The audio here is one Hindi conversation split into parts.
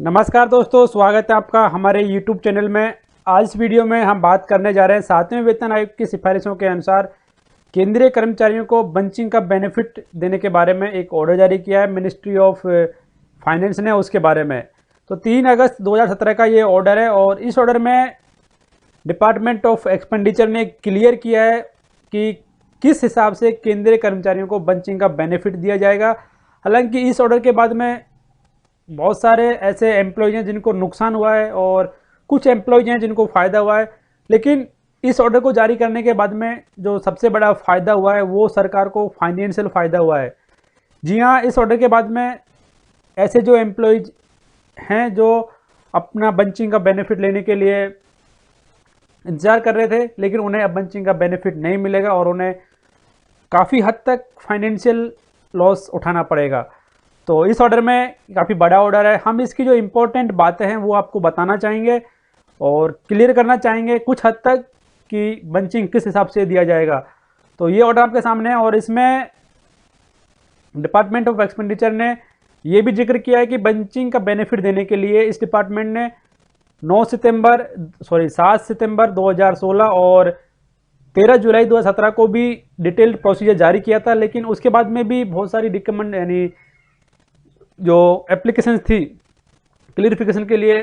नमस्कार दोस्तों, स्वागत है आपका हमारे YouTube चैनल में। आज इस वीडियो में हम बात करने जा रहे हैं 7वें वेतन आयोग की सिफारिशों के अनुसार केंद्रीय कर्मचारियों को बंचिंग का बेनिफिट देने के बारे में एक ऑर्डर जारी किया है मिनिस्ट्री ऑफ फाइनेंस ने, उसके बारे में। तो 3 अगस्त 2017 का ये ऑर्डर है और इस ऑर्डर में डिपार्टमेंट ऑफ एक्सपेंडिचर ने क्लियर किया है कि किस हिसाब से केंद्रीय कर्मचारियों को बंचिंग का बेनिफिट दिया जाएगा। हालांकि इस ऑर्डर के बाद में बहुत सारे ऐसे एम्प्लॉयज़ हैं जिनको नुकसान हुआ है और कुछ एम्प्लॉयज़ हैं जिनको फ़ायदा हुआ है, लेकिन इस ऑर्डर को जारी करने के बाद में जो सबसे बड़ा फ़ायदा हुआ है वो सरकार को फाइनेंशियल फ़ायदा हुआ है। जी हाँ, इस ऑर्डर के बाद में ऐसे जो एम्प्लॉयज़ हैं जो अपना बंचिंग का बेनिफिट लेने के लिए इंतज़ार कर रहे थे, लेकिन उन्हें अब बंचिंग का बेनिफिट नहीं मिलेगा और उन्हें काफ़ी हद तक फाइनेंशियल लॉस उठाना पड़ेगा। तो इस ऑर्डर में काफ़ी बड़ा ऑर्डर है। हम इसकी जो इम्पोर्टेंट बातें हैं वो आपको बताना चाहेंगे और क्लियर करना चाहेंगे कुछ हद तक कि बंचिंग किस हिसाब से दिया जाएगा। तो ये ऑर्डर आपके सामने है और इसमें डिपार्टमेंट ऑफ एक्सपेंडिचर ने ये भी जिक्र किया है कि बंचिंग का बेनिफिट देने के लिए इस डिपार्टमेंट ने 7 सितंबर 2016 और 13 जुलाई 2017 को भी डिटेल्ड प्रोसीजर जारी किया था, लेकिन उसके बाद में भी बहुत सारी रिकमेंड यानी जो एप्लीकेशन थी क्लियरिफिकेशन के लिए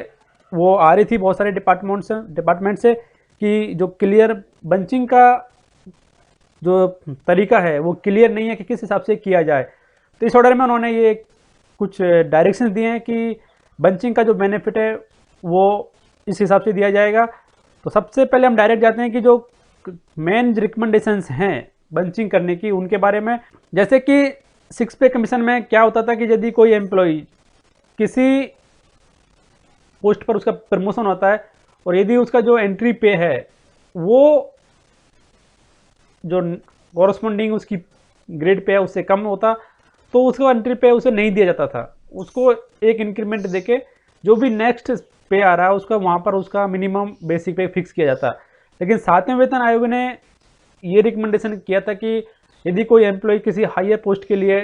वो आ रही थी बहुत सारे डिपार्टमेंट से कि जो क्लियर बंचिंग का जो तरीका है वो क्लियर नहीं है कि किस हिसाब से किया जाए। तो इस ऑर्डर में उन्होंने ये कुछ डायरेक्शंस दिए हैं कि बंचिंग का जो बेनिफिट है वो इस हिसाब से दिया जाएगा। तो सबसे पहले हम डायरेक्ट जाते हैं कि जो मेन रिकमेंडेशंस हैं बंचिंग करने की उनके बारे में। जैसे कि 6 पे कमीशन में क्या होता था कि यदि कोई एम्प्लॉई किसी पोस्ट पर उसका प्रमोशन होता है और यदि उसका जो एंट्री पे है वो जो कॉरस्पॉन्डिंग उसकी ग्रेड पे है उससे कम होता, तो उसको एंट्री पे उसे नहीं दिया जाता था। उसको एक इंक्रीमेंट देके जो भी नेक्स्ट पे आ रहा है उसका वहाँ पर उसका मिनिमम बेसिक पे फिक्स किया जाता। लेकिन 7वें वेतन आयोग ने ये रिकमेंडेशन किया था कि यदि कोई एम्प्लॉय किसी हायर पोस्ट के लिए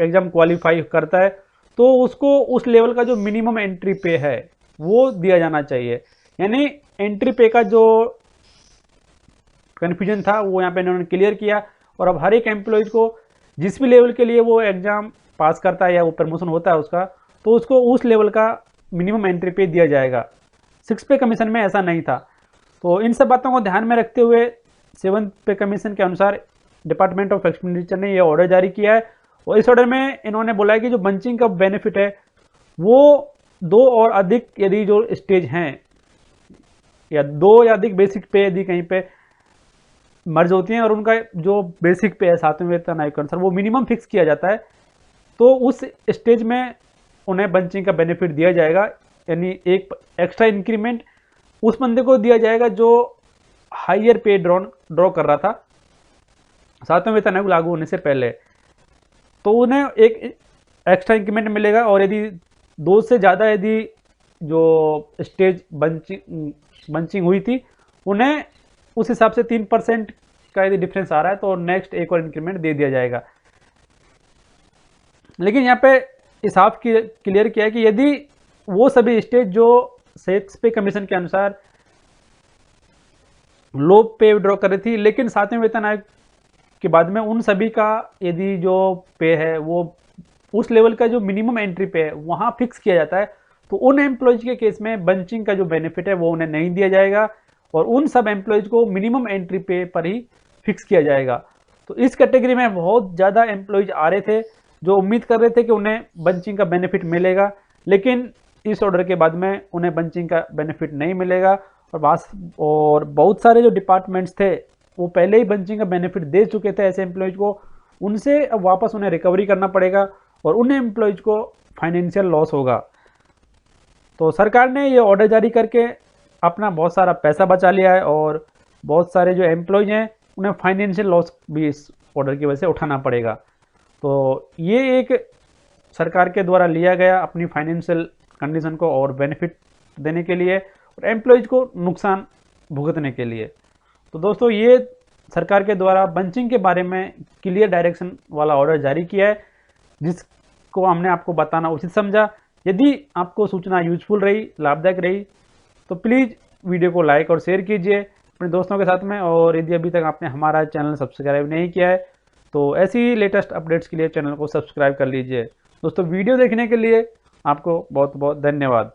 एग्ज़ाम क्वालिफाई करता है तो उसको उस लेवल का जो मिनिमम एंट्री पे है वो दिया जाना चाहिए। यानी एंट्री पे का जो कन्फ्यूजन था वो यहाँ पे इन्होंने क्लियर किया और अब हर एक एम्प्लॉय को जिस भी लेवल के लिए वो एग्ज़ाम पास करता है या वो प्रमोशन होता है उसका, तो उसको उस लेवल का मिनिमम एंट्री पे दिया जाएगा। 6 पे कमीशन में ऐसा नहीं था। तो इन सब बातों को ध्यान में रखते हुए 7 पे कमीशन के अनुसार डिपार्टमेंट ऑफ एक्सपेंडिचर ने यह ऑर्डर जारी किया है और इस ऑर्डर में इन्होंने बोला है कि जो बंचिंग का बेनिफिट है वो 2 और अधिक यदि जो स्टेज हैं या 2 या अधिक बेसिक पे यदि कहीं पे मर्ज होती हैं और उनका जो बेसिक पे है 7वें वेतन आयोग के अनुसार वो मिनिमम फिक्स किया जाता है, तो उस स्टेज में उन्हें बंचिंग का बेनिफिट दिया जाएगा। यानी एक एक्स्ट्रा इंक्रीमेंट उस बंदे को दिया जाएगा जो हायर पे ड्रॉ कर रहा था 7वें वेतन आयोग लागू होने से पहले, तो उन्हें एक एक्स्ट्रा इंक्रीमेंट मिलेगा। और यदि 2 से ज़्यादा यदि जो स्टेज बंचिंग हुई थी उन्हें उस हिसाब से 3% का यदि डिफरेंस आ रहा है तो नेक्स्ट एक और इंक्रीमेंट दे दिया जाएगा। लेकिन यहाँ पे हिसाब क्लियर किया है कि यदि वो सभी स्टेज जो 6 पे कमीशन के अनुसार लो पे ड्रॉ कर रही थी, लेकिन 7वें वेतन आयोग के बाद में उन सभी का यदि जो पे है वो उस लेवल का जो मिनिमम एंट्री पे है वहाँ फिक्स किया जाता है, तो उन एम्प्लॉयज़ के केस में बंचिंग का जो बेनिफिट है वो उन्हें नहीं दिया जाएगा और उन सब एम्प्लॉयज़ को मिनिमम एंट्री पे पर ही फिक्स किया जाएगा। तो इस कैटेगरी में बहुत ज़्यादा एम्प्लॉयज़ आ रहे थे जो उम्मीद कर रहे थे कि उन्हें बंचिंग का बेनिफिट मिलेगा, लेकिन इस ऑर्डर के बाद में उन्हें बंचिंग का बेनिफिट नहीं मिलेगा। और बहुत सारे जो डिपार्टमेंट्स थे वो पहले ही बंचिंग का बेनिफिट दे चुके थे ऐसे एम्प्लॉयज़ को, उनसे अब वापस उन्हें रिकवरी करना पड़ेगा और उन एम्प्लॉयज़ को फाइनेंशियल लॉस होगा। तो सरकार ने ये ऑर्डर जारी करके अपना बहुत सारा पैसा बचा लिया है और बहुत सारे जो एम्प्लॉयज़ हैं उन्हें फाइनेंशियल लॉस भी इस ऑर्डर की वजह से उठाना पड़ेगा। तो ये एक सरकार के द्वारा लिया गया अपनी फाइनेंशियल कंडीशन को और बेनिफिट देने के लिए और एम्प्लॉयज़ को नुकसान भुगतने के लिए। तो दोस्तों ये सरकार के द्वारा बंचिंग के बारे में क्लियर डायरेक्शन वाला ऑर्डर जारी किया है, जिसको हमने आपको बताना उचित समझा यदि आपको सूचना यूजफुल रही, लाभदायक रही, तो प्लीज़ वीडियो को लाइक और शेयर कीजिए अपने दोस्तों के साथ में। और यदि अभी तक आपने हमारा चैनल सब्सक्राइब नहीं किया है तो ऐसी लेटेस्ट अपडेट्स के लिए चैनल को सब्सक्राइब कर लीजिए। दोस्तों, वीडियो देखने के लिए आपको बहुत बहुत धन्यवाद।